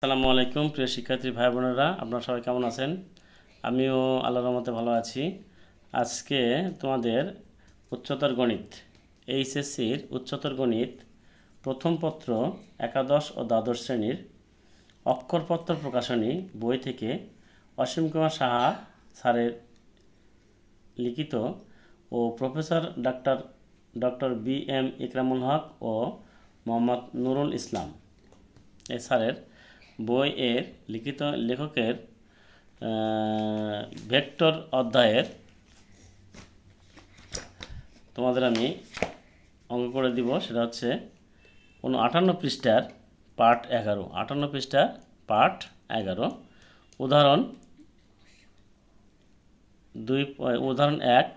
আসসালামু আলাইকুম প্রিয় শিক্ষার্থী ভাই বোনেরা, আপনারা সবাই কেমন আছেন? আমিও আল্লাহর রহমতে ভালো আছি। আজকে তোমাদের উচ্চতর গণিত এইচএসসির উচ্চতর গণিত প্রথম পত্র একাদশ ও দ্বাদশ শ্রেণীর অক্ষরপত্র প্রকাশনী বই থেকে অসীম কুমার সাহা স্যারের লিখিত ও প্রফেসর ডক্টর বি.এম. ইকরামুল হক ও মোহাম্মদ নুরুল ইসলাম এই স্যারের বই এর লিখিত লেখকের ভেক্টর অধ্যায়ের তোমাদের আমি অঙ্ক করে দিব। সেটা হচ্ছে 58 পৃষ্ঠার পার্ট 11, 58 পৃষ্ঠার পার্ট 11। উদাহরণ 1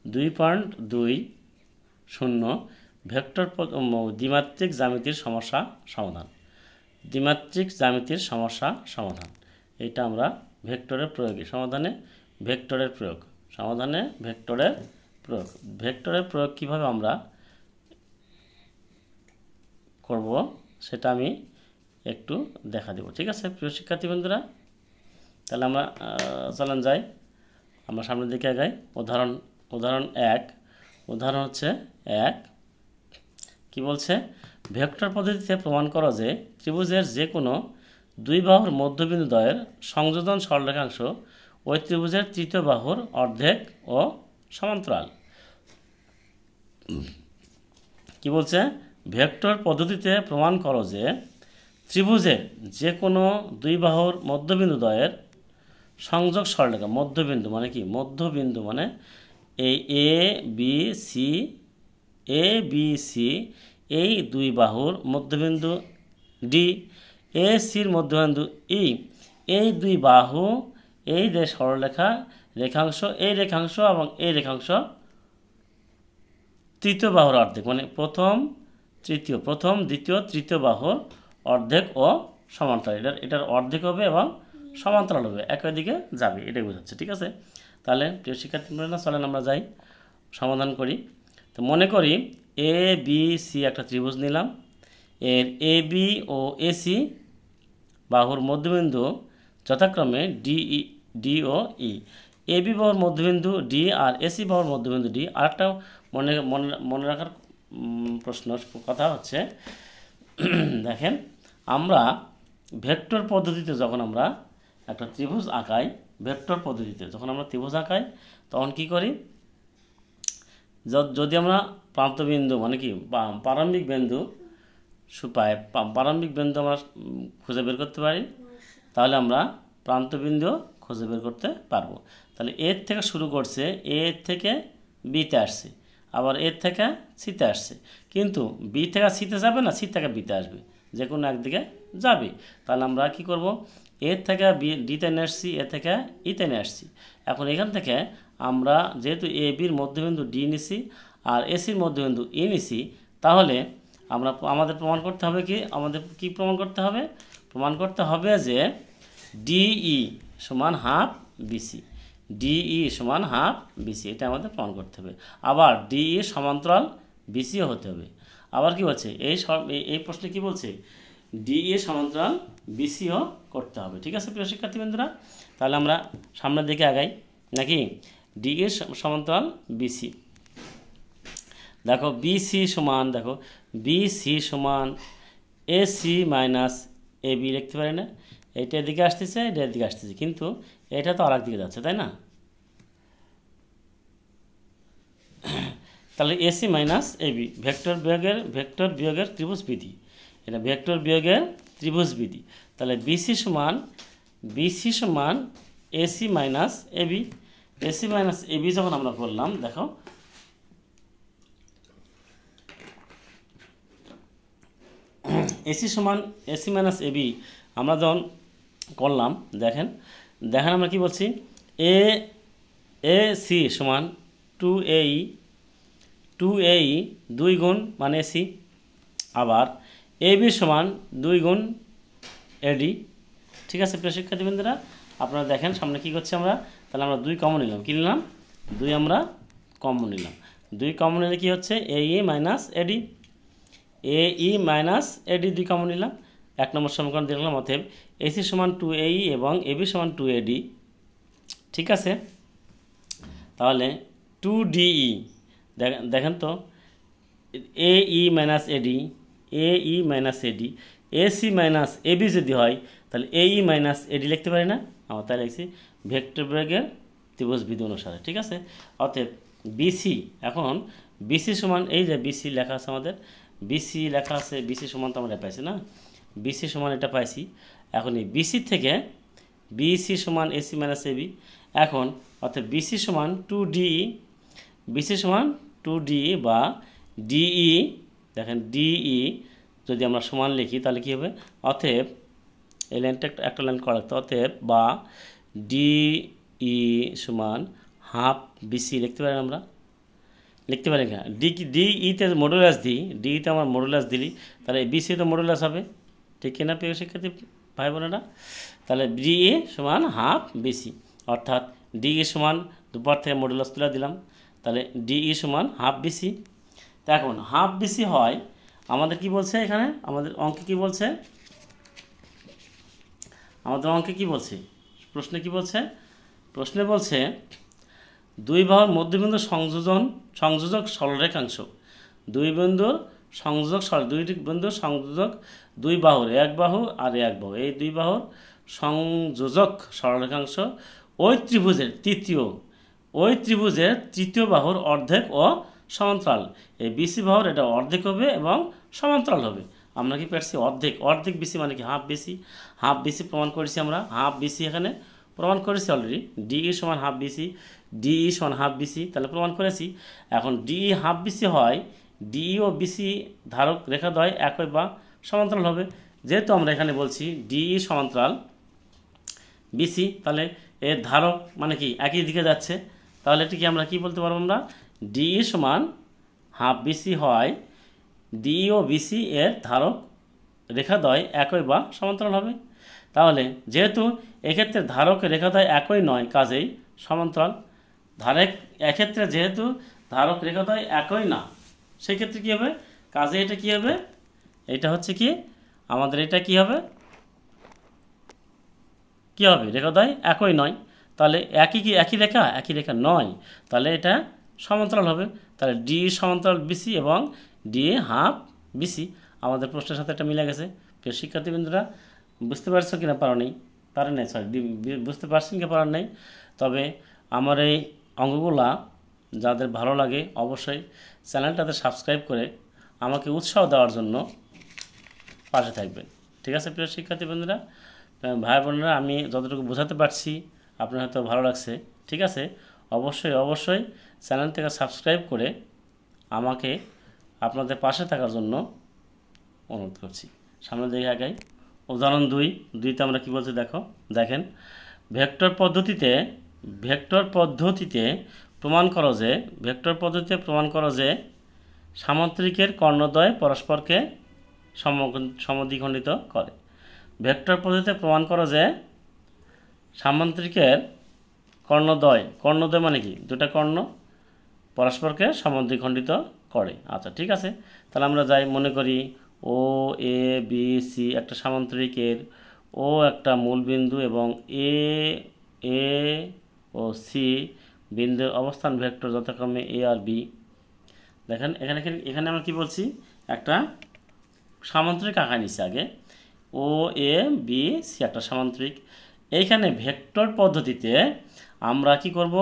2.20 ভেক্টর দ্বিমাত্রিক জ্যামিতির সমস্যা সমাধান। দ্বিমাত্রিক জ্যামিতির সমস্যা সমাধান, এটা আমরা ভেক্টরের প্রয়োগে ভেক্টরের প্রয়োগ কিভাবে আমরা করব সেটা আমি একটু দেখা দেব। ঠিক আছে প্রিয় শিক্ষার্থী বন্ধুরা, তাহলে আমরা চলেন যাই, আমরা সামনের দিকে আগাই। উদাহরণ 1 হচ্ছে 1 কি বলছে? ভেক্টর পদ্ধতিতে প্রমাণ করো যে ত্রিভুজের যে কোনো দুই বাহুর মধ্যবিন্দু দ্বয়ের সংযোজন সরলরেখাংশ ওই ত্রিভুজের তৃতীয় বাহুর অর্ধেক ও সমান্তরাল। কি বলছে? ভেক্টর পদ্ধতিতে প্রমাণ করো যে ত্রিভুজের যে কোনো দুই বাহুর মধ্যবিন্দু দ্বয়ের সংযোগ সরলরেখা, মধ্যবিন্দু মানে কি? মধ্যবিন্দু মানে এই এ বি সি এই দুই বাহুর মধ্যবিন্দু ডি, এ সির মধ্যবিন্দু ই, এই দুই বাহু এই যে সরলরেখা রেখাংশ, এই রেখাংশ এবং এই রেখাংশ তৃতীয় বাহুর অর্ধেক, মানে প্রথম দ্বিতীয় তৃতীয় বাহুর অর্ধেক ও সমান্তরাল। এটার অর্ধেক হবে এবং সমান্তরাল হবে, একই দিকে যাবে, এটাই বোঝাচ্ছে। ঠিক আছে, তাহলে প্রিয় শিক্ষার্থীরা চলেন আমরা যাই, সমাধান করি। তো মনে করি এ বি সি একটা ত্রিভুজ নিলাম, এর এ বি ও এসি বাহুর মধ্যবিন্দু যথাক্রমে D O E. A B বাহুর মধ্যবিন্দু ডি আর এসি বাহুর মধ্যবিন্দু ডি। আরেকটা মনে রাখার কথা হচ্ছে, দেখেন আমরা ভেক্টর পদ্ধতিতে যখন আমরা একটা ত্রিভুজ আঁকাই, তখন কি করি? যদি আমরা প্রান্তবিন্দু মানে কি প্রারম্ভিক বিন্দু আমরা খুঁজে বের করতে পারি, তাহলে আমরা প্রান্তবিন্দু খুঁজে বের করতে পারবো। তাহলে এর থেকে শুরু করছে, এ থেকে বিতে আসছে, আবার এর থেকে সিতে আসছে, কিন্তু বি থেকে সিতে যাবে না, সি থেকে বিতে আসবে, যে কোনো একদিকে যাবে। তাহলে আমরা কি করব? এর থেকে ডিতে নিয়ে আসছি, এ থেকে ইতে নিয়ে আসছি। এখন এখান থেকে আমরা যেহেতু এ বির মধ্যবিন্দু ডি নিছি আর এসির মধ্যবিন্দু ই নিছি, তাহলে আমাদের প্রমাণ করতে হবে কি প্রমাণ করতে হবে? প্রমাণ করতে হবে যে ডিই সমান হাফ বিসি, এটা আমাদের প্রমাণ করতে হবে। আবার ডিই সমান্তরাল বিসিও হতে হবে। আবার কি বলছে এই প্রশ্নে? কি বলছে? ডিই সমান্তরাল বিসিও করতে হবে। ঠিক আছে প্রিয় শিক্ষার্থীবৃন্দরা, তাহলে আমরা সামনের দিকে আগাই নাকি? ডিই সমান্তরাল বিসি। দেখো বিসি সমান এসি মাইনাস এ বি লিখতে পারি না? এইটা এদিকে আসতেছে, এটা এদিকে আসতেছে, কিন্তু এটা তো আরেক দিকে যাচ্ছে, তাই না? তাহলে AC minus A B vector বিয়োগের ত্রিভুজ বিধি, এটা ভেক্টর বিয়োগের ত্রিভুজ বিধি। তাহলে বিসি সমান এসি মাইনাস এ বি যখন আমরা করলাম, দেখো এসি মাইনাস এ বি আমরা যখন করলাম, দেখেন আমরা কি বলছি? এ সি সমান 2AE 2 গুণ মানে এসি, আবার এ বি সমান 2 গুণ এডি। ঠিক আছে প্রিয় শিক্ষার্থীবৃন্দরা, আপনারা দেখেন সামনে কি করছে আমরা? তাহলে আমরা 2 কমন নিলাম, কি নিলাম? 2 আমরা কমন নিলাম। 2 কমন নিলে কি হচ্ছে? AE মাইনাস এডি, AE মাইনাস এডি 2 কমন নিলাম, 1 নম্বর সমীকরণ দেখলাম। অতএব AC সমান 2AE এবং AB সমান 2AD, ঠিক আছে। তাহলে 2DE দেখেন তো, AE minus AD, AE minus AD, AC minus AB যদি হয় তাহলে AE মাইনাস AD লিখতে পারি না? আমরা তাই লিখছি ভেক্টর প্রয়োগের ত্রিভুজ বিধি অনুসারে, ঠিক আছে। অতএব BC, এখন BC সমান, এই যে BC লেখা আছে আমাদের, BC লেখা আছে, BC সমান তো আমরা পাইছি না, BC সমান এটা পাইছি। এখন এই BC থেকে BC সমান AC মাইনাস AB, এখন অর্থাৎ BC সমান 2DE, BC সমান 2DE বা DE, দেখেন DE যদি আমরা সমান লিখি তাহলে কী হবে, অতএব এই লাইনটা একটা লাইন করা লাগতো, অতএব বা DE সমান হাফ BC লিখতে পারি আমরা, লিখতে পারি না। ডিইতে মডুলাস দিই, ডিইতে আমার মডুলাস দিলি তাহলে BC তো মডুলাস হবে, ঠিক কিনা প্রিয় শিক্ষার্থী ভাই বোনেরা? তাহলে DE সমান হাফ BC, অর্থাৎ DE সমান দুপার থেকে মডুলাস তুলে দিলাম, তাহলে DE সমান হাফ BC। তো এখন হাফ BC হয়, আমাদের কি বলছে এখানে, আমাদের অঙ্কে কি বলছে, প্রশ্নে কি বলছে, প্রশ্নে বলছে দুই বাহুর মধ্যবিন্দু সংযোজক সরলরেখাংশ, দুই বিন্দুর সংযোজক দুই বাহুর, এক বাহু আর এক বাহু, এই দুই বাহুর সংযোজক সরলরেখাংশ ওই ত্রিভুজের তৃতীয় বাহুর অর্ধেক ও সমান্তরাল। এই BC বাহুর এটা অর্ধেক হবে এবং সমান্তরাল হবে। আমরা কি পাচ্ছি অর্ধেক BC মানে কি হাফ BC প্রমাণ করেছি আমরা, হাফ BC এখানে প্রমাণ করেছি অলরেডি, DE সমান হাফ BC, DE সমান হাফ BC, তাহলে প্রমাণ করেছি। এখন DE হাফ BC হয়, DE ও BC ধারক রেখাদ্বয় একই বা সমান্তরাল হবে। যেহেতু আমরা এখানে বলছি DE সমান্তরাল BC, তাহলে এর ধারক মানে কি একই দিকে যাচ্ছে, তাহলে এটি কি আমরা কি বলতে পারবো, আমরা DE সমান হাফ BC হয়, DE ও BC এর ধারক রেখাদ্বয় একই বা সমান্তরাল হবে। তাহলে যেহেতু এক্ষেত্রে ধারক রেখাদ্বয় একই নয়, কাজেই সমান্তরাল। এক্ষেত্রে যেহেতু ধারক রেখাদ্বয় একই না, সেই ক্ষেত্রে কী হবে, কাজে এটা কি হবে, এটা হচ্ছে কি আমাদের, এটা কি হবে, রেখাদ্বয় একই নয়, তাহলে একই রেখা নয়, তাহলে এটা সমান্তরাল হবে। তাহলে DE সমান্তরাল BC এবং DE হাফ BC, আমাদের প্রশ্নের সাথে এটা মিলে গেছে। প্রিয় শিক্ষার্থীবৃন্দরা, বুঝতে পারছো কিনা বুঝতে পারছেন কি পারার নেই? তবে আমার এই অঙ্কগুলা যাদের ভালো লাগে অবশ্যই চ্যানেলটাতে সাবস্ক্রাইব করে আমাকে উৎসাহ দেওয়ার জন্য পাশে থাকবেন, ঠিক আছে প্রিয় শিক্ষার্থীবৃন্দরা, ভাই বোনেরা? আমি যতটুকু বোঝাতে পারছি আপনার হয়তো ভালো লাগছে, ঠিক আছে। অবশ্যই চ্যানেলটাকে সাবস্ক্রাইব করে আমাকে আপনাদের পাশে থাকার জন্য অনুরোধ করছি। সামনে দিকে আগাই। উদাহরণ 2তে আমরা কি বলছি দেখেন, ভেক্টর পদ্ধতিতে প্রমাণ করো যে সামান্তরিকের কর্ণদ্বয় পরস্পরকে সমদ্বিখণ্ডিত করে। ভেক্টর পদ্ধতিতে প্রমাণ করো যে সামান্তরিকের কর্ণদ্বয় মানে কি, দুটা কর্ণ পরস্পরকে সমদ্বিখণ্ডিত করে। আচ্ছা, ঠিক আছে, তাহলে আমরা যাই, মনে করি OABC একটা সামান্তরিকের, ও একটা মূলবিন্দু এবং A ও C বিন্দুর অবস্থান ভেক্টর যথাক্রমে A আর B। দেখেন এখানে আমরা কি বলছি, একটা সামান্তরিক আঁকা নিচ্ছি আগে, OABC একটা সামান্তরিক। এইখানে ভেক্টর পদ্ধতিতে আমরা কি করব,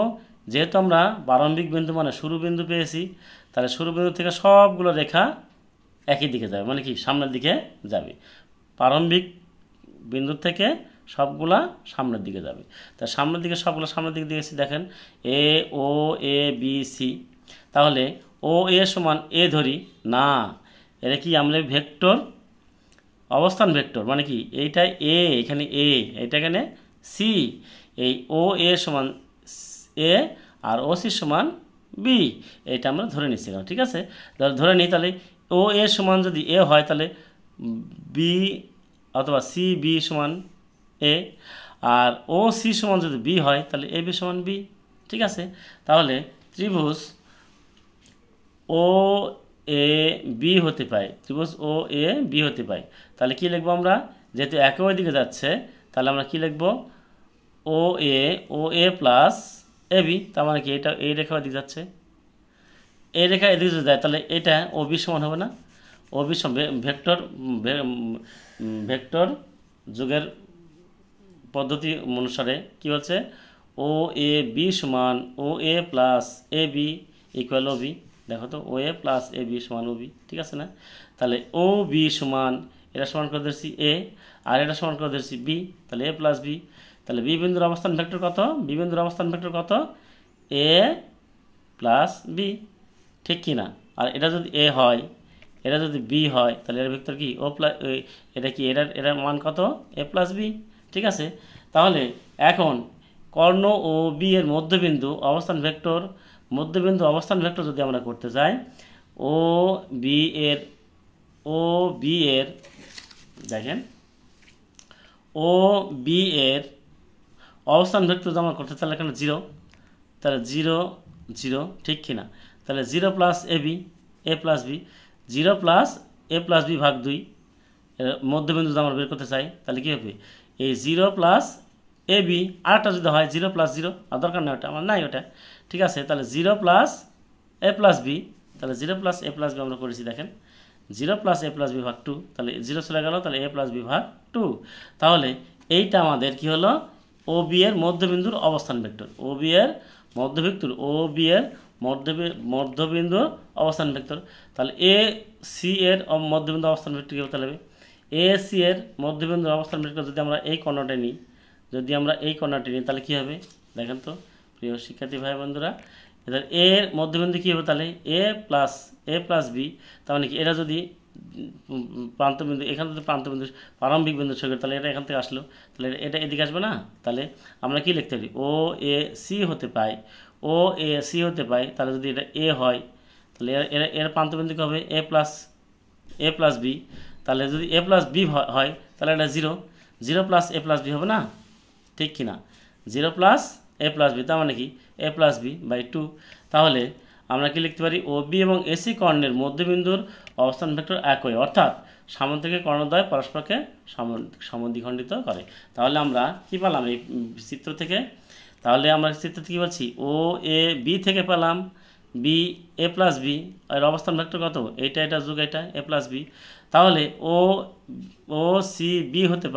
যেহেতু আমরা প্রারম্ভিক বিন্দু মানে শুরু বিন্দু পেয়েছি, তাহলে শুরু বিন্দু থেকে সবগুলো রেখা একই দিকে যাবে, মানে কি সামনের দিকে যাবে, প্রারম্ভিক বিন্দু থেকে সবগুলা সামনের দিকে যাবে। তা সামনের দিকে সবগুলো সামনের দিকে দিয়েছি, দেখেন OABC। তাহলে OA সমান A ধরি না, এটা কি আমরা ভেক্টর, অবস্থান ভেক্টর, মানে কি এইটা A, এখানে A, এইটা এখানে C, এই OA সমান A আর OC সমান B, এইটা আমরা ধরে নিচ্ছি, ঠিক আছে। ধরে নিই, তাহলে OA সমান যদি A হয় তাহলে B অথবা CB সমান A, আর OC সমান যদি B হয় তাহলে AB সমান B, ঠিক আছে। তাহলে ত্রিভুজ এ বি হতে পায়, ত্রিভুজ ও এ বি হতে পায়। তাহলে কি লিখবো আমরা, যেহেতু একই দিকে যাচ্ছে তাহলে আমরা কি লিখবো, ও এ প্লাস এ বি। তার মানে কি এটা এই রেখা ওদিকে যাচ্ছে, এই রেখা এদিকে যদি যায় তাহলে এটা ও বি সমান হবে না। ও বি ভেক্টর ভেক্টর যুগের পদ্ধতি অনুসারে কি হচ্ছে, ও এ বি সমান ও এ plus A B equal O B. দেখো তো, ও এ প্লাস এ বি সমান ও বি, ঠিক আছে না? তাহলে ও বি সমান, এটা সমান করে দিচ্ছি এ, আর এটা সমান করে দিচ্ছি বি, তাহলে এ প্লাস বি। তাহলে বি বিন্দুর অবস্থান ভেক্টর কত, বি বিন্দুর অবস্থান ভেক্টর কত, এ প্লাস বি, ঠিক কি না? আর এটা যদি এ হয়, এটা যদি বি হয়, তাহলে এর ভেক্টর কি ও প্লাস, এটা কি এটার মান কত, এ প্লাস বি, ঠিক আছে? তাহলে এখন কর্ণ ও বি এর মধ্যবিন্দু অবস্থান ভেক্টর, মধ্যবিন্দু অবস্থান ভেক্টর যদি আমরা করতে চাই, ও বি এর দেখেন, ও বি এর অবস্থান ভেক্টর যদি আমরা করতে চাই এখানে 0, তাহলে 0 0, ঠিক কিনা? তাহলে 0 plus A B, A plus B, 0 plus A plus B ভাগ 2, মধ্যবিন্দু যদি আমরা বের করতে চাই তাহলে কী হবে, এই 0 প্লাস এ বি, আরেকটা যদি হয় 0 প্লাস 0, আর দরকার নেই ওটা, আমার নাই ওটা, ঠিক আছে? তাহলে 0 প্লাস এ প্লাস বি, তাহলে 0 প্লাস এ প্লাস বি আমরা করেছি, দেখেন 0 প্লাস এ প্লাস বি ভাগ 2, তাহলে 0 চলে গেল, তাহলে এ প্লাস বি ভাগ 2। তাহলে এইটা আমাদের কি হলো, ও বি এর মধ্যবিন্দুর অবস্থান ভেক্টর, ও বি এর মধ্যবিন্দুর অবস্থান ভেক্টর। তাহলে এ সি এর মধ্যবিন্দু অবস্থান ভেক্টর কী হবে, তাহলে এ সি এর মধ্যবিন্দুর অবস্থান ভেক্টর যদি আমরা এই কর্ণটা নিই, তাহলে কী হবে, দেখেন তো প্রিয় শিক্ষার্থী ভাই বন্ধুরা, এদের এর মধ্যবিন্দু কী হবে, তাহলে এ প্লাস বি। তার মানে কি, এটা যদি প্রান্তবিন্দু, এখান থেকে প্রান্তবিন্দু প্রারম্ভিক বিন্দু ছবি, তাহলে এটা এখান থেকে আসলো, তাহলে এটা এদিকে আসবে না। তাহলে আমরা কি লিখতে পারি, ও এ সি হতে পায়, তাহলে যদি এটা এ হয় তাহলে এর প্রান্তবিন্দু কী হবে, এ প্লাস বি। তাহলে যদি এ প্লাস বি হয় তাহলে এটা 0 প্লাস এ প্লাস বি হবে না, ঠিক কি না? 0 প্লাস এ প্লাস বি, তার মানে কি এ প্লাস বি বাই 2। তাহলে আমরা কি লিখতে পারি, ও বি এবং এসি কর্ণের মধ্যবিন্দুর অবস্থান ভেক্টর একই, অর্থাৎ সামান্তরিক কর্ণদ্বয় পরস্পরকে সমদ্বিখণ্ডিত করে। তাহলে আমরা কি পেলাম এই চিত্র থেকে, কি বলছি, ও এ বি থেকে পেলাম বি এ প্লাস বি, এর অবস্থান ভেক্টর কত, এটা যোগ এটা এ প্লাস বি। তাহলে ও সি বি হতে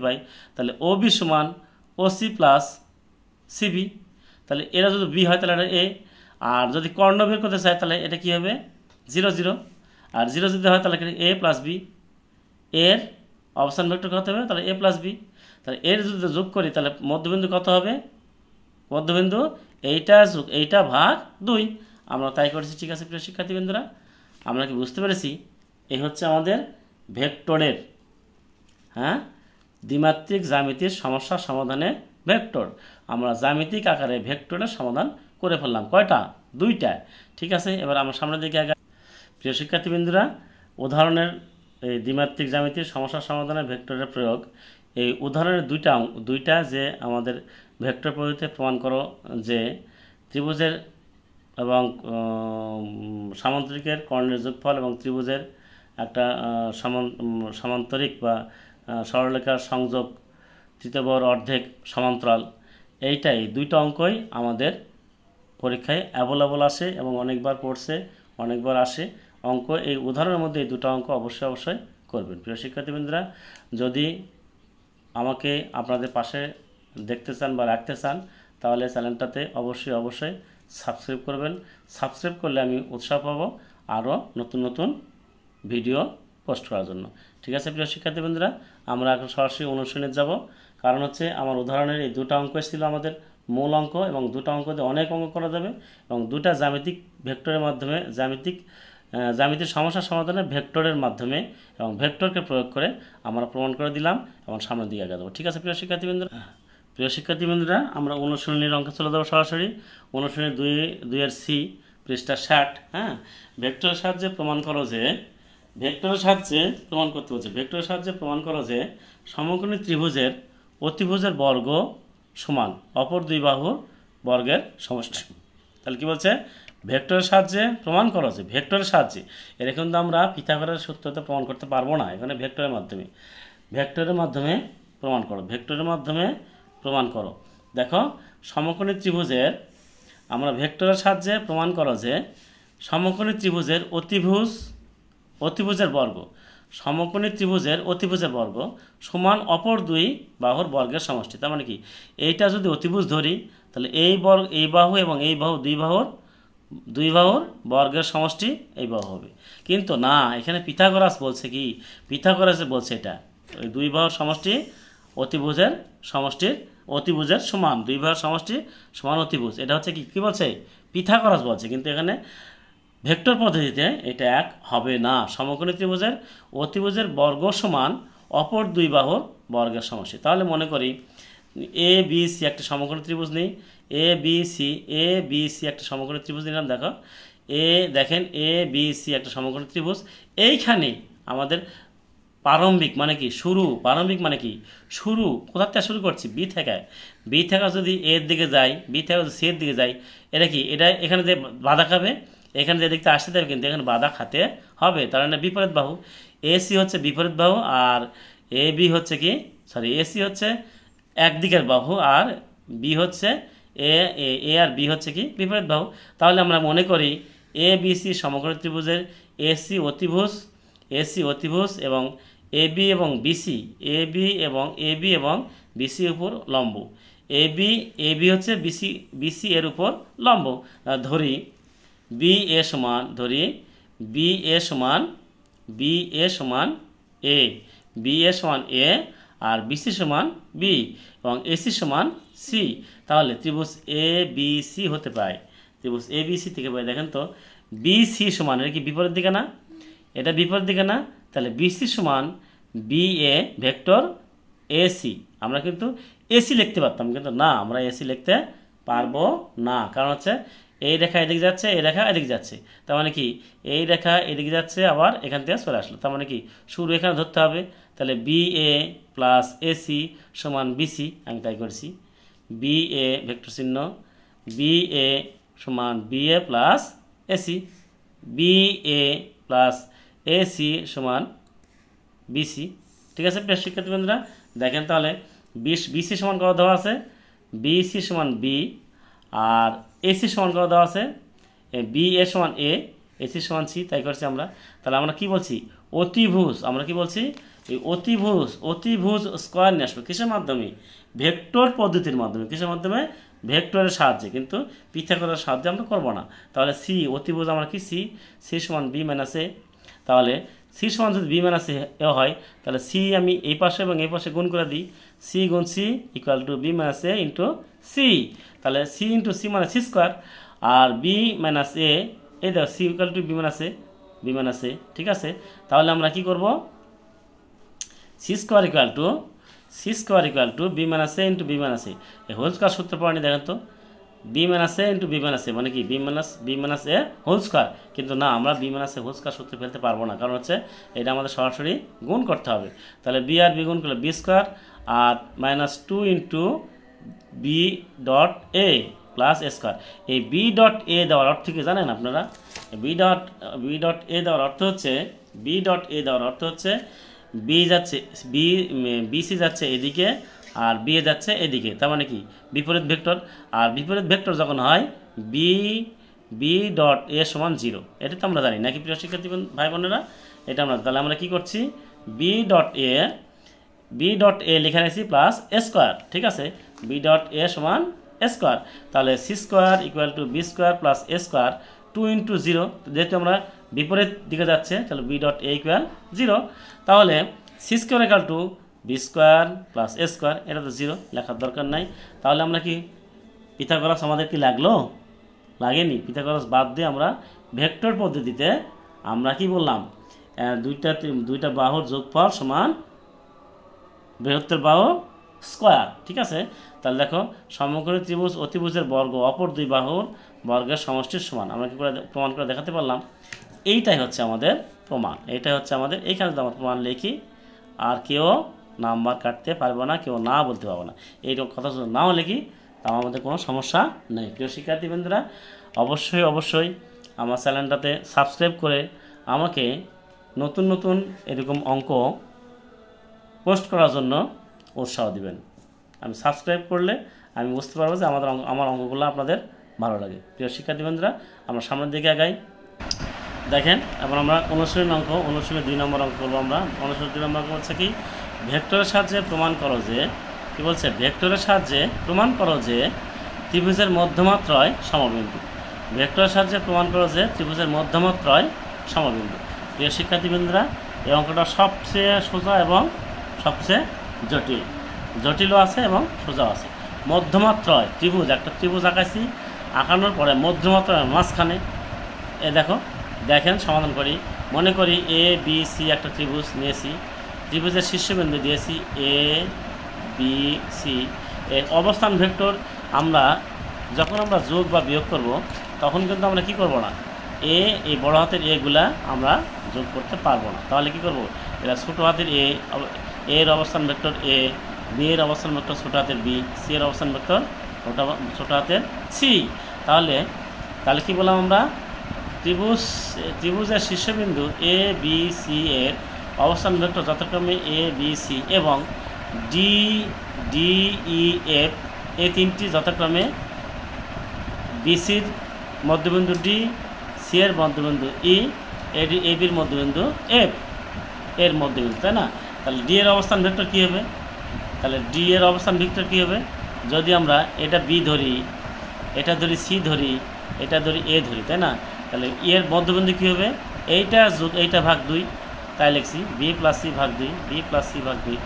পায়, তাহলে ও বি সমান ও সি প্লাস সিবি। তাহলে এরা যদি বি হয় তাহলে এটা এ, আর যদি কর্ণ বের করতে চাই তাহলে এটা কি হবে 0 0, আর 0 যদি হয় তাহলে এ প্লাস বি, এর অবস্থান ভেক্টর কত হবে, তাহলে এ প্লাস বি। তাহলে এর যদি যোগ করি তাহলে মধ্যবিন্দু কত হবে, মধ্যবিন্দু এইটা ভাগ 2, আমরা তাই করেছি, ঠিক আছে প্রিয় শিক্ষার্থীবৃন্দরা? আমরা কি বুঝতে পেরেছি? এই হচ্ছে আমাদের ভেক্টরের, দ্বিমাত্রিক জ্যামিতির সমস্যা সমাধানের ভেক্টর। আমরা জ্যামিতিক আকারে ভেক্টরের সমাধান করে ফেললাম, কয়টা, 2টা, ঠিক আছে? এবার আমরা সামনের দিকে আগে, প্রিয় শিক্ষার্থীবৃন্দরা, উদাহরণের এই দ্বিমাত্রিক জ্যামিতির সমস্যা সমাধানের ভেক্টরের প্রয়োগ, এই উদাহরণের দুইটা যে আমাদের ভেক্টর পদ্ধতিতে প্রমাণ করো যে ত্রিভুজের এবং সামান্তরিকের কর্ণের যোগফল এবং ত্রিভুজের একটা সামান্তরিক বা সরলরেখার সংযোগ তৃতীয় বাহুর অর্ধেক সমান্তরাল, এইটাই 2টা অঙ্কই আমাদের পরীক্ষায় অ্যাভেলেবল আসে এবং অনেকবার আসে অঙ্ক। এই উদাহরণের মধ্যে এই 2টা অঙ্ক অবশ্যই করবেন। প্রিয় শিক্ষার্থীবৃন্দরা, যদি আমাকে আপনাদের পাশে দেখতে চান বা রাখতে চান তাহলে চ্যানেলটাতে অবশ্যই সাবস্ক্রাইব করবেন। সাবস্ক্রাইব করলে আমি উৎসাহ পাবো আরও নতুন ভিডিও পোস্ট করার জন্য, ঠিক আছে প্রিয় শিক্ষার্থীবৃন্দরা? আমরা এখন সরাসরি অনুশীলনে যাব, কারণ হচ্ছে আমার উদাহরণের এই 2টা অঙ্ক ছিল আমাদের মূল অঙ্ক, এবং 2টা অঙ্ক দিয়ে অনেক অঙ্ক করা যাবে, এবং 2টা জ্যামিতিক ভেক্টরের মাধ্যমে জ্যামিতির সমস্যা সমাধানের ভেক্টরের মাধ্যমে এবং ভেক্টরকে প্রয়োগ করে আমরা প্রমাণ করে দিলাম এবং সামনের দিকে আগে যাবো, ঠিক আছে প্রিয় শিক্ষার্থীবৃন্দরা? আমরা অনুশীলনীর অঙ্কে চলে যাবো সরাসরি। অনুশীলনী 2-এর সি, পৃষ্ঠা 60। ভেক্টরের সাহায্যে প্রমাণ করো যে সমকোণী ত্রিভুজের অতিভুজের বর্গ সমান অপর দুই বাহুর বর্গের সমষ্টি। তাহলে কি বলছে, ভেক্টরের সাহায্যে প্রমাণ করা হচ্ছে, ভেক্টরের সাহায্যে। এটা কিন্তু আমরা পিথাগোরাসের সূত্রতে প্রমাণ করতে পারবো না, এখানে ভেক্টরের মাধ্যমে, ভেক্টরের মাধ্যমে প্রমাণ করো, ভেক্টরের মাধ্যমে প্রমাণ করো। দেখো সমকোণী ত্রিভুজের, আমরা ভেক্টরের সাহায্যে প্রমাণ করো যে সমকোণী ত্রিভুজের অতিভুজের বর্গ, সমকোণী ত্রিভুজের অতিভুজের বর্গ সমান অপর দুই বাহুর বর্গের সমষ্টি। তার মানে কি, এইটা যদি অতিভুজ ধরি তাহলে এই বাহু এবং এই বাহু দুই বাহুর বর্গের সমষ্টি এই বাহু হবে। কিন্তু না, এখানে পিথাগোরাস বলছে কি, পিথাগোরাসে বলছে এটা ওই দুই বাহুর সমষ্টি অতিভুজের সমষ্টির অতিভুজের সমান, দুই বাহুর সমষ্টি সমান অতিভুজ। এটা হচ্ছে কি বলছে, পিথাগোরাস বলছে। কিন্তু এখানে ভেক্টর পদ্ধতিতে এটা এক হবে না। সমকোণী ত্রিভুজের অতিভুজের বর্গ সমান অপর দুই বাহুর বর্গের সমষ্টি। তাহলে মনে করি এ বি সি একটা সমকোণী ত্রিভুজ নেই, এ বি সি একটা সমকোণী ত্রিভুজ নিলাম। দেখো দেখেন এ বি সি একটা সমকোণী ত্রিভুজ। এইখানে আমাদের প্রারম্ভিক মানে কি শুরু, প্রারম্ভিক মানে কি শুরু, কোথা থেকে শুরু করছি, বি থেকে যদি এর দিকে যাই, বি থেকে যদি সি এর দিকে যাই, এটা কি, এটা এখানে যে বাধা খাবে, এখানে যে দিকটা আসতে দেবে, কিন্তু এখানে বাধা খাতে হবে, তার মানে বিপরীত বাহু। এসি হচ্ছে বিপরীত বাহু, আর এ বি হচ্ছে কি, এসি হচ্ছে একদিকের বাহু, আর বি হচ্ছে এ আর বি হচ্ছে কি বিপরীত বাহু। তাহলে আমরা মনে করি এ বি সি সমকোণী ত্রিভুজের এসি অতিভুজ এবং এ বি এবং বিসি উপর লম্ব। এ বি হচ্ছে বিসি এর উপর লম্ব। ধরি বি এ সমান এ আর বিসি সমান বি এবং এসি সমান সি। তাহলে ত্রিভুজ এ বি সি হতে পারে, ত্রিভুজ এ বি সি থেকে পাই। দেখেন তো বিসি সমান, এটা কি বিপরীত দিকে না, এটা বিপরীত দিকে না, তাহলে বিসি সমান বি এ ভেক্টর এসি। আমরা কিন্তু এসি লিখতে পারতাম, কিন্তু না, আমরা এসি লিখতে পারবো না, কারণ হচ্ছে এই রেখা এদিকে যাচ্ছে, এই রেখা এদিকে যাচ্ছে। তার মানে কি এই রেখা এদিকে যাচ্ছে, আবার এখান থেকে চলে আসলো, তার মানে কি শুরু এখানে ধরতে হবে। তাহলে বি এ প্লাস এসি সমান বিসি, আমি তাই করছি। বি এ ভেক্টর চিহ্ন, বি এ সমান B A plus AC, B A plus AC সমান বিসি। ঠিক আছে প্রিয় শিক্ষার্থীবৃন্দরা, দেখেন তাহলে বিসি সমান কত দেওয়া আছে, বিসি সমান বি, আর এসি সমান কত দেওয়া আছে, বি এ সমান এ, এসি সমান সি, তাই করছি আমরা। তাহলে আমরা কি বলছি, অতিভুজ, আমরা কি বলছি, এই অতিভুজ স্কোয়ার নিয়ে আসবো কিসের মাধ্যমে, ভেক্টর পদ্ধতির মাধ্যমে। কিসের মাধ্যমে, ভেক্টরের সাহায্যে, কিন্তু পিথাগোরাসের সাহায্যে আমরা করবো না। তাহলে সি অতিভুজ আমরা কি সি সমান বি মাইনাস এ। তাহলে সি সমান যদি বি মাইনাস এ হয়, তাহলে সি আমি এই পাশে এবং এই পাশে গুণ করে দিই, সি গুণ C equal to B minus A into C. তাহলে সি ইন্টু সি মানে সি স্কোয়ার, আর বি মাইনাস এ, এই দেখো C equal to B minus A. ঠিক আছে, তাহলে আমরা কি করব, C square equal to B minus A into B minus A. এই হোল স্কোয়ার সূত্র পড়েনি দেখেন তো, B minus A into B minus A মানে কি B minus A whole square. কিন্তু না, আমরা B minus A whole square সূত্রে ফেলতে পারবো না, কারণ হচ্ছে এটা আমাদের সরাসরি গুণ করতে হবে। তাহলে বি আর বি গুণ করলে বি স্কোয়ার, আর minus 2 into B dot A plus A square. এই বি ডট এ দেওয়ার অর্থ কি জানেন আপনারা, বি ডট এ দেওয়ার অর্থ হচ্ছে বিসি যাচ্ছে এদিকে আর বি এ যাচ্ছে এদিকে, তার মানে কি বিপরীত ভেক্টর। আর বিপরীত ভেক্টর যখন হয় বি ডট এ সমান 0, এটা তো আমরা জানি নাকি প্রিয় শিক্ষার্থী ভাই বোনেরা, এটা আমরা। তাহলে আমরা কি করছি, বি ডট এ লিখে নিয়েছি প্লাস এ স্কোয়ার। ঠিক আছে, বি ডট এ সমান এ স্কোয়ার। তাহলে C square equal to B square plus A square 2 into 0, যেহেতু আমরা বিপরীত দিকে যাচ্ছে, তাহলে বি ডট এ ইকুয়াল 0। তাহলে C square equal to B square plus A square, এটা তো 0, লেখার দরকার নাই। তাহলে আমরা কি পিথাগোরাস আমাদের কি লাগেনি, পিথাগোরাস বাদ দিয়ে আমরা ভেক্টর পদ্ধতিতে আমরা কি বললাম, দুইটা বাহুর যোগফল সমান বৃহত্তর বাহু স্কোয়ার। ঠিক আছে, তাহলে দেখো সমকোণী ত্রিভুজ অতিভুজের বর্গ অপর দুই বাহুর বর্গের সমষ্টির সমান, আমরা কি করে প্রমাণ করে দেখাতে পারলাম। এইটাই হচ্ছে আমাদের প্রমাণ, এইখানে যদি আমরা প্রমাণ লিখি, আর কেউ নাম্বার কাটতে পারবে না, কেউ না বলতে পারবে না। এইরকম কথা যদি নাও লিখি তাও আমাদের কোনো সমস্যা নেই। প্রিয় শিক্ষার্থী বন্ধুরা, অবশ্যই অবশ্যই আমার চ্যানেলটাতে সাবস্ক্রাইব করে আমাকে নতুন নতুন এরকম অঙ্ক পোস্ট করার জন্য উৎসাহ দিবেন। আমি সাবস্ক্রাইব করলে আমি বুঝতে পারবো যে আমার অঙ্কগুলো আপনাদের ভালো লাগে। প্রিয় শিক্ষার্থী বন্ধুরা, আমরা সামনের দিকে আগাই। দেখেন, এখন আমরা অনুশীলনী অঙ্ক, অনুশীলনী 2 নম্বর অঙ্ক করবো আমরা। অনুশীলনী 2 নম্বর অঙ্ক হচ্ছে কি, ভেক্টরের সাহায্যে প্রমাণ করো যে, কি বলছে, ভেক্টরের সাহায্যে প্রমাণ করো যে ত্রিভুজের মধ্যমাত্রায় সমবিন্দু। ভেক্টরের সাহায্যে প্রমাণ করো যে ত্রিভুজের মধ্যমাত্রায় সমবিন্দু। প্রিয় শিক্ষার্থী বন্ধুরা, এই অঙ্কটা সবচেয়ে সোজা এবং সবচেয়ে জটিলও আছে এবং সোজাও আছে। মধ্যমাত্রায় ত্রিভুজ, একটা ত্রিভুজ আঁকাইছি, আঁকানোর পরে মধ্যমাত্রার মাঝখানে দেখেন সমাধান করি। মনে করি এ বি সি একটা ত্রিভুজ নিয়েছি, ত্রিভুজের শীর্ষবিন্দু দিয়েছি এ বি সি। এর অবস্থান ভেক্টর আমরা যখন আমরা যোগ বা বিয়োগ করব তখন কিন্তু আমরা কি করব না, এই বড় হাতের এগুলা আমরা যোগ করতে পারবো না। তাহলে কি করব, এরা ছোটো হাতের এর অবস্থান ভেক্টর এ, বি এর অবস্থান ভেক্টর ছোটো হাতের বি, সি এর অবস্থান ভেক্টর ছোটো হাতের সি। তাহলে কি বললাম আমরা, ত্রিভুজের শীর্ষবিন্দু এ বি সি এর অবস্থান ভেক্টর যথাক্রমে এ বি সি এবং ডি ডি ই এফ, এই তিনটি যথাক্রমে বিসির মধ্যবিন্দু ডি, সি এর মধ্যবিন্দু ই, এ বির মধ্যবিন্দু এফ এর মধ্যবিন্দু, তাই না? তাহলে ডি এর অবস্থান ভেক্টর কী হবে, ডি এর অবস্থান ভেক্টর কী হবে, যদি আমরা এটা বি ধরি, এটা ধরি সি ধরি, এটা ধরি এ ধরি, তাই না? তাহলে এর মধ্যবিন্দু কী হবে, এইটা ভাগ 2, তাই লিখছি বি প্লাস সি ভাগ 2, বি প্লাস সি ভাগ 2।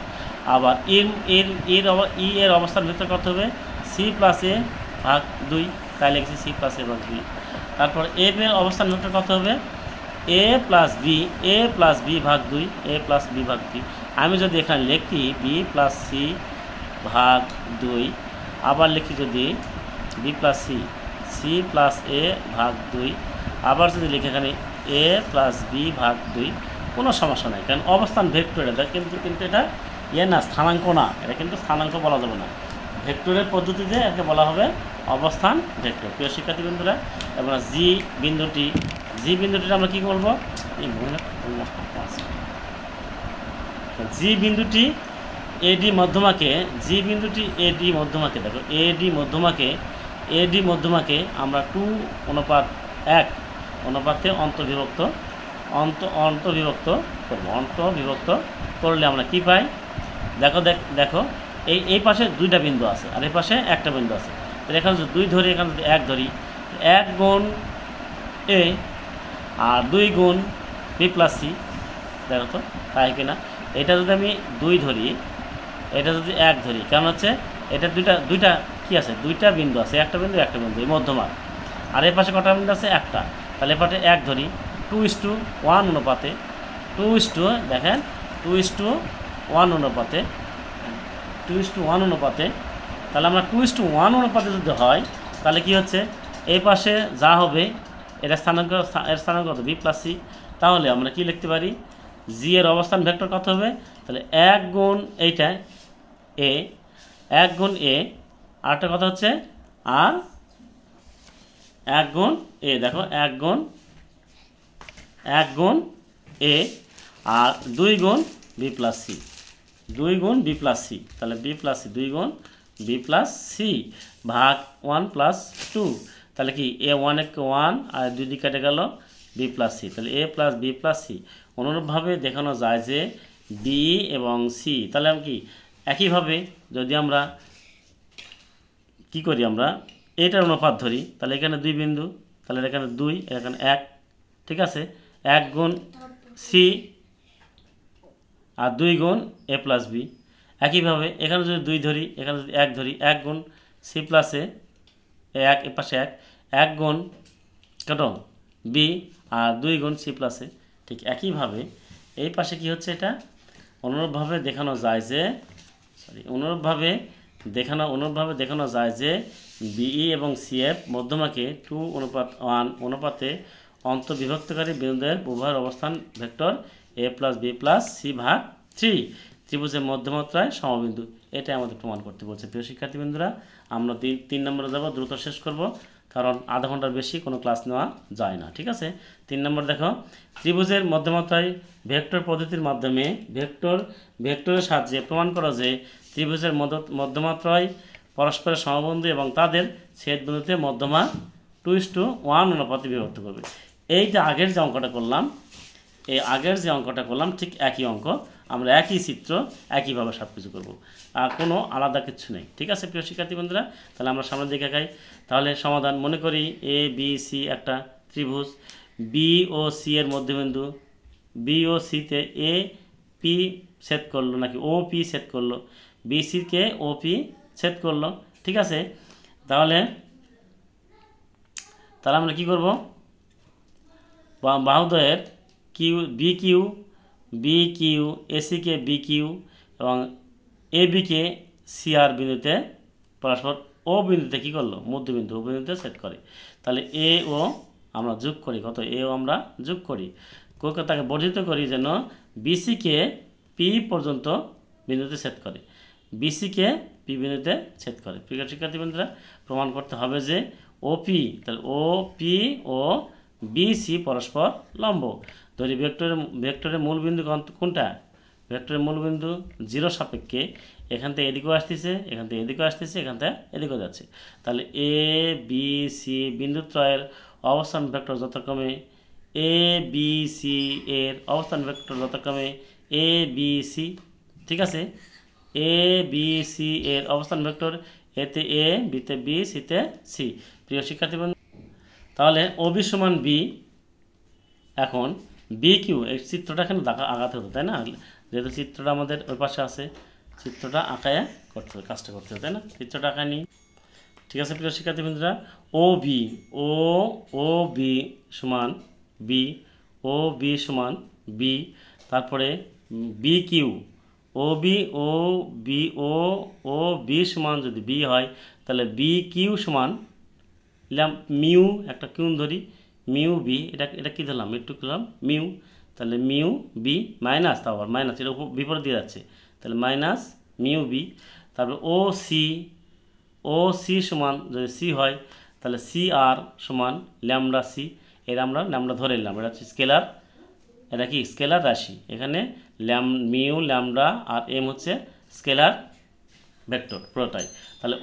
আবার ই এর অবস্থান ভেক্টর কত হবে, সি প্লাস এ ভাগ 2, তাই লিখছি সি প্লাস এ ভাগ 2। তারপর এফ এর অবস্থান ভেক্টর কত হবে, এ প্লাস বি ভাগ 2, এ প্লাস বি ভাগ 2। আমি যদি এখানে লিখি বি প্লাস সি ভাগ 2, আবার লিখি যদি বি প্লাস সি প্লাস এ ভাগ 2, আবার যদি লিখি এখানে এ প্লাস বি ভাগ 2, কোনো সমস্যা নেই, কারণ অবস্থান ভেক্টর এটা কিন্তু এটা না, স্থানাঙ্ক না, এটা কিন্তু স্থানাঙ্ক বলা যাবে না। ভেক্টরের পদ্ধতিতে একে বলা হবে অবস্থান ভেক্টর। প্রিয় শিক্ষার্থী বন্ধুরা, এবং জি বিন্দুটি আমরা কী বলবো, জি বিন্দুটি এডি মধ্যমাকে, দেখো এডি মধ্যমাকে আমরা 2:1 অনুপাতে অন্তর্বিভক্ত করব। অন্তর্বিভক্ত করলে আমরা কি পাই, দেখো এই পাশে 2টা বিন্দু আছে আর এই পাশে একটা বিন্দু আছে। তাহলে এখানে যদি 2 ধরি, এখানে যদি 1 ধরি, 1 গুণ এ আর 2 গুণ বি প্লাস সি, দেখো তো তাই কিনা। এটা যদি আমি 2 ধরি, এটা যদি 1 ধরি, কারণ হচ্ছে এটা দুইটা কি আছে, 2টা বিন্দু আছে, একটা বিন্দু এই মধ্যমা। আর এর পাশে কটা বিন্দু আছে, একটা। তাহলে এ পাশে 1 ধরি, 2:1 অনুপাতে, দেখেন 2:1 অনুপাতে, তাহলে আমরা 2:1 অনুপাতে যদি হয়, তাহলে কি হচ্ছে, এই পাশে যা হবে এটা স্থানাঙ্ক কত, বি প্লাস সি। তাহলে আমরা কি লিখতে পারি, জি এর অবস্থান ভেক্টর কত হবে, তাহলে 1 গুণ এইটা এ, 1 গুণ এ, আরেকটা কথা হচ্ছে আর 1 গুণ এ, দেখো 1 গুণ এ আর 2 গুণ বি প্লাস সি, তাহলে বি প্লাস সি, 2 গুণ বি প্লাস সি ভাগ 1 প্লাস 2। তাহলে কি এ 1 আর 2 দিকে কেটে গেল বি প্লাস সি, তাহলে এ প্লাস বি প্লাস সি। অনুরূপভাবে দেখানো যায় যে বি এবং সি, তাহলে আমি কি একইভাবে যদি আমরা কি করি, আমরা এটার অনুপাত ধরি, তাহলে এখানে 2 বিন্দু, তাহলে এখানে 2, এখানে 1, ঠিক আছে। 1 গুণ সি আর 2 গুণ এ প্লাস বি। একইভাবে এখানে যদি 2 ধরি, এখানে যদি 1 ধরি, 1 গুণ সি প্লাস এ, 1 এ পাশে 1 গুণ কত বি আর 2 গুণ সি প্লাস এ। ঠিক একইভাবে এই পাশে কি হচ্ছে, এটা অনুরূপভাবে দেখানো যায় যে বিই এবং সিএফ মধ্যমাকে 2:1 অনুপাতে অন্তর্বিভক্তকারী বিন্দুদের উভয়ের অবস্থান ভেক্টর এ প্লাস বি প্লাস সি ভাগ 3। ত্রিভুজের মধ্যমাত্রায় সমবিন্দু। এটাই আমাদের প্রমাণ করতে বলছে। প্রিয় শিক্ষার্থীবৃন্দরা, আমরা 3 নম্বরে যাব, দ্রুত শেষ করব, কারণ আধা ঘন্টার বেশি কোনো ক্লাস নেওয়া যায় না। ঠিক আছে, 3 নম্বর দেখো, ত্রিভুজের মধ্যমাত্রায় ভেক্টর পদ্ধতির মাধ্যমে ভেক্টরের সাহায্যে প্রমাণ করা যে ত্রিভুজের মধ্যমাত্রায় পরস্পরের সমবন্ধু এবং তাদের ছেদবিন্দুতে মধ্যমা 2:1 অনুপাতে বিভক্ত করবে। এই যে আগের যে অঙ্কটা করলাম, ঠিক একই অঙ্ক, আমরা একই চিত্র একইভাবে সব কিছু করবো, আর কোনো আলাদা কিছু নেই। ঠিক আছে প্রিয় শিক্ষার্থী বন্ধুরা, তাহলে আমরা সামনের দিকে একাই। তাহলে সমাধান, মনে করি এ বি সি একটা ত্রিভুজ, বি ও সি এর মধ্যবিন্দু, বি ও সিতে এ পি ছেদ করলো, নাকি ও পি ছেদ করলো, বি সিকে ও পি ছেদ করলো। ঠিক আছে, তাহলে আমরা কি করব, বাহুদ্বয়ের বি কিউ এসিকে বি কিউ এবং এ বিকে সি আর বিন্দুতে পরস্পর ও বিন্দুতে কী করলো, মধ্যবিন্দু ও বিন্দুতে সেট করে। তাহলে এ ও আমরা যোগ করি, কত এ ও আমরা যোগ করি, তাকে বর্ধিত করি যেন বিসিকে পি পর্যন্ত বিন্দুতে সেট করে, বিসিকে পি বিন্দুতে ছেদ করে। প্রিয় শিক্ষার্থী বন্ধুরা, প্রমাণ করতে হবে যে ওপি, তাহলে ও পি ও বিসি পরস্পর লম্ব। ধরি ভেক্টরের মূলবিন্দু কোনটা, ভেক্টরের মূলবিন্দু 0 সাপেক্ষে এখান থেকে এদিকেও আসতেছে, এখান থেকে এদিকেও আসতেছে, এখান থেকে এদিকেও যাচ্ছে। তাহলে এ বি সি বিন্দুত্রয়ের অবস্থান ভেক্টর যথাক্রমে এ বি সি এর অবস্থান ভেক্টর যথাক্রমে এ বি সি। ঠিক আছে, এ বি সি এর অবস্থান ভেক্টর, এতে এ, বিতে বি, সিতে সি। প্রিয় শিক্ষার্থী বন্ধু, তাহলে ও বি সমান বি। এখন বি কিউ, এই চিত্রটা এখানে আঁকাতে হতো, তাই না? যেহেতু চিত্রটা আমাদের ওই পাশে আছে, চিত্রটা আঁকায় করতে হবে, কাজটা করতে হবে, তাই না? চিত্রটা আঁকায় নিই। ঠিক আছে প্রিয় শিক্ষার্থী বন্ধুরা, ও বি সমান বি, ও বি সমান বি, তারপরে বি কিউ, ও বি সমান যদি বি হয়, তাহলে বি কিউ সমান মিউ, একটা কিউন ধরি, মিউ বি, এটা কী ধরলাম, একটু করলাম মিউ, তাহলে মিউ বি মাইনাস, তাও আবার মাইনাস, এটা বিপরীত দিয়ে যাচ্ছে, তাহলে মাইনাস মিউ বি। তারপরে ও সি সমান যদি সি হয়, তাহলে সি আর সমান ল্যামডা সি, এর আমরা ল্যামডা ধরে নিলাম, এটা হচ্ছে স্কেলার, এটা কি স্কেলার রাশি, এখানে মিউ ল্যামডা আর এম হচ্ছে স্কেলার ভেক্টর পুরোটাই। তাহলে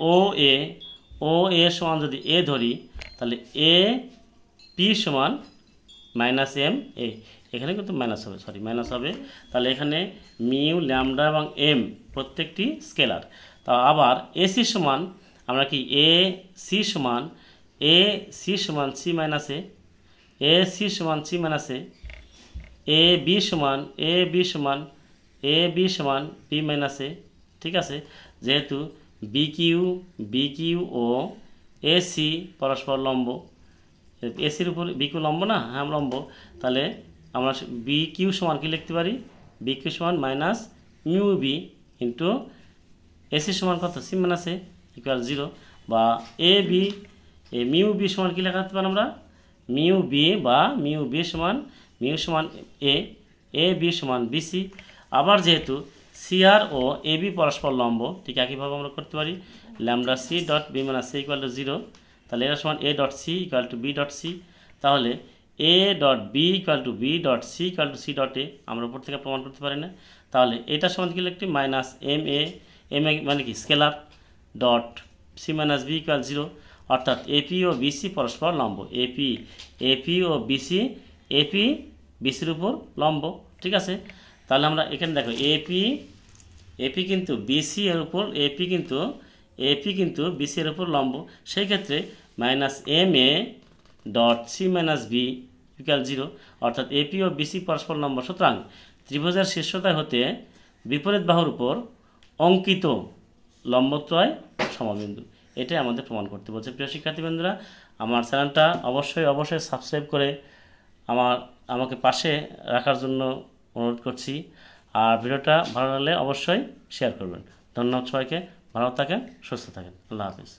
ও এ সমান যদি এ ধরি, তাহলে এ পি সমান মাইনাস এম এ, এখানে কিন্তু মাইনাস হবে, তাহলে এখানে মিউ ল্যামডা এবং এম প্রত্যেকটি স্কেলার। তা আবার এসি সমান আমরা কি এ সি সমান সি মাইনাস এ সি সমান সি মাইনাস এ বি সমান বি মাইনাস এ। ঠিক আছে, যেহেতু বি কিউ ও এ সি পরস্পর লম্ব, এসির উপর বি কিউ লম্ব না, হ্যাঁ লম্ব, তাহলে আমরা বি কিউ সমান কি লিখতে পারি, বি কিউ সমান minus mu B into AC সমান কত, সি মাইনাস এ ইকুয়াল 0, বা মিউ বি সমান কি লেখা যেতে পারি আমরা, মিউ বি সমান এ বি সমান বিসি। আবার যেহেতু C R O A B পরস্পর লম্ব, ঠিক একইভাবে আমরা করতে পারি lambda C dot B minus C equal to 0, তাহলে এটা সমান A dot C equal to B dot C. তাহলে A dot B equal to B dot C equal to C dot A আমরা উপর থেকে প্রমাণ করতে পারি না। তাহলে এটা সমান কি লিখতে, মাইনাস এম এ মানে কি scalar dot C minus B equal 0, অর্থাৎ এপি ও বিসি পরস্পর লম্ব, এপি ও বিসি বিসির উপর লম্ব। ঠিক আছে, তাহলে আমরা এখানে দেখো এপি কিন্তু বিসি এর উপর, এপি কিন্তু বিসি এর উপর লম্ব, সেই ক্ষেত্রে minus M A dot C minus B equal 0, অর্থাৎ এপি ও বিসি পরস্পর লম্ব। সুতরাং ত্রিভুজের শীর্ষতায় হতে বিপরীত বাহুর উপর অঙ্কিত লম্বত্রয় সমবিন্দু, এটাই আমাদের প্রমাণ করতে বলছে। প্রিয় শিক্ষার্থী বন্ধুরা, আমার চ্যানেলটা অবশ্যই সাবস্ক্রাইব করে আমাকে পাশে রাখার জন্য অনুরোধ করছি, আর ভিডিওটা ভালো লাগলে অবশ্যই শেয়ার করবেন। ধন্যবাদ সবাইকে, ভালো থাকেন, সুস্থ থাকেন, আল্লাহ হাফিজ।